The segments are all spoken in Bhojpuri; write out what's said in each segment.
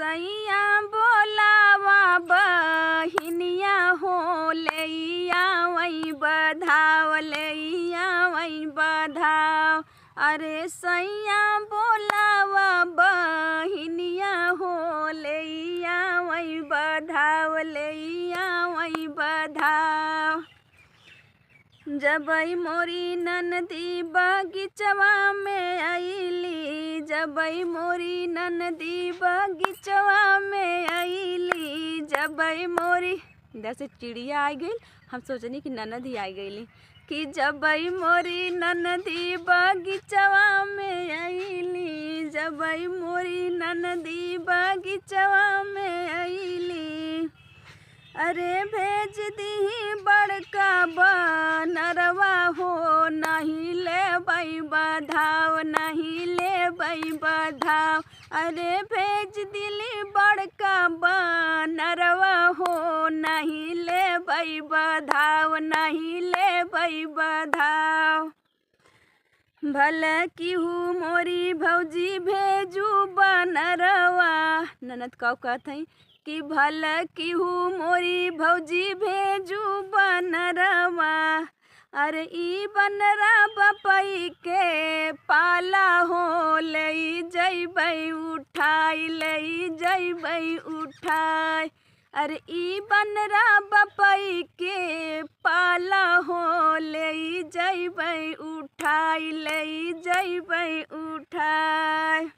सैया बोलावा बहिनिया हो लैया वही बधाव लैया वही बधाव। अरे सैया बोलावा बहिनिया हो लैया वही बधाव लैया वही बधाव। जबई मोरी ननदी बगीचवा में आईली, जबई मोरी ननदी बगीचवा में आईली, जबई मोरी इधर से चिड़िया आ गई, हम सोचनी कि ननद ही आ गईली कि जबई मोरी ननदी बगीचवा में आईली, जबई मोरी ननदी बगीचवा में आईली। अरे भेज दी बड़का बनरवा हो नहीं ले बई बधाव नहीं ले बई बधाव। अरे भेज दिली बड़का बनरवा हो नहीं ले बई बधाव नहीं ले बई बधाव। भले किहू मोरी भौजी भेजू बनरवा, ननद का कहत हई कि भले किहू मोरी भौजी भेजू बनरवा। अरे ई बनरा बपई के पाला हो लई जइबई उठाई लई जइबई उठाई। अरे ई बनरा बपई के पाला हो लई जइबई उठाई लई जइबई उठाई।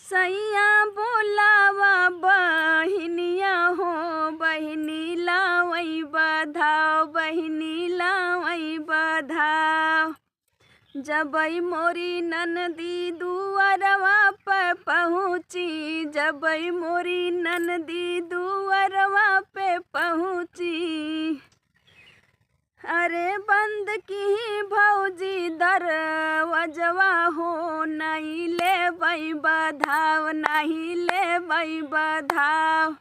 सैया बोलावा बहिनिया हो बहिनी लावई बधाव बहिनी लावई बधाव। जबई मोरी ननदी दुअरवा पे पहुँची, जबई मोरी ननदी दुअरवा पे पहुँची। अरे बंद की भौजी दरवाजवा हो नहीं ले बई बधाव नहीं ले बई बधाव।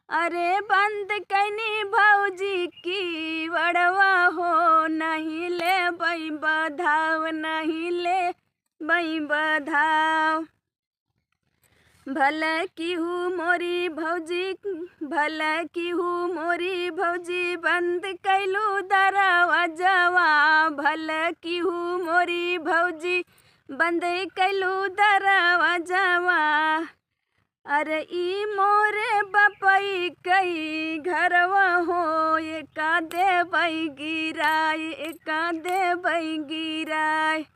अरे बंद कैनी भौजी की वड़वा हो नहीं ले बई बधाव नहीं ले बई बधाव। भले किहू मोरी भौजी भले किहू मोरी भौजी बंद कैलू दरवाजवा, भले किहू मोरी भौजी बंद कैलू दरवाजवा। अरे ई मोरे बपई कई घरवा हो एका देबई गिराई एका देबई गिराई।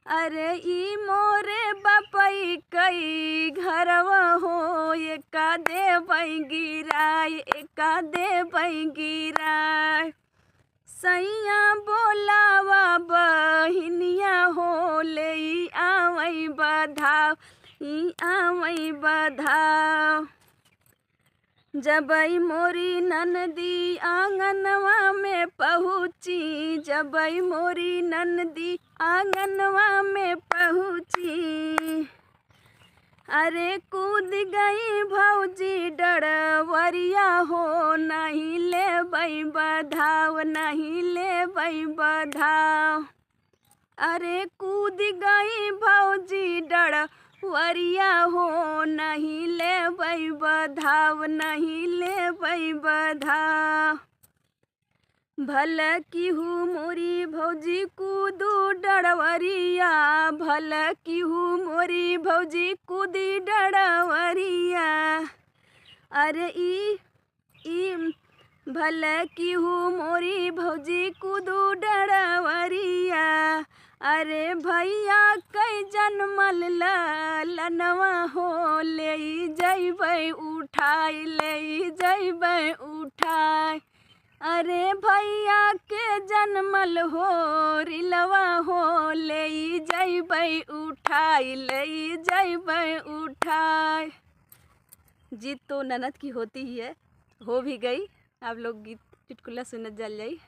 अरे ई मोरे बपई कई घरवा हो एका देबई गिराई एका देबई गिराई। सैया बोलावा बहिनिया हो लई आवई बधाव ई आवई बधाव। जबई मोरी ननदी आंगनवा में पहुँची, जबई मोरी ननदी आंगनवा में पहुँची। अरे कूद गई भौजी डरवरिया हो नहीं ले बई बधाव नहीं ले बई बधाव। अरे कूद गई भौजी डरवरिया हो नहीं ले बई बधाव नहीं ले बई बधाव। भले किहू मोरी भौजी कूदू डरवरिया, भले किहू मोरी भौजी कूदी डरवरिया। अरे ई भले किहू मोरी भौजी कूदू डरवरिया। अरे भैया कई जनमल लनवा हो ले जइबई उठाई ले जइबई उठाई। अरे भैया के जनमल हो रिलवा हो ले जइबई उठाई ले जइबई उठाई। जीत तो ननद की होती ही है, हो भी गई। आप लोग गीत चुटकुला सुनत जल जाई।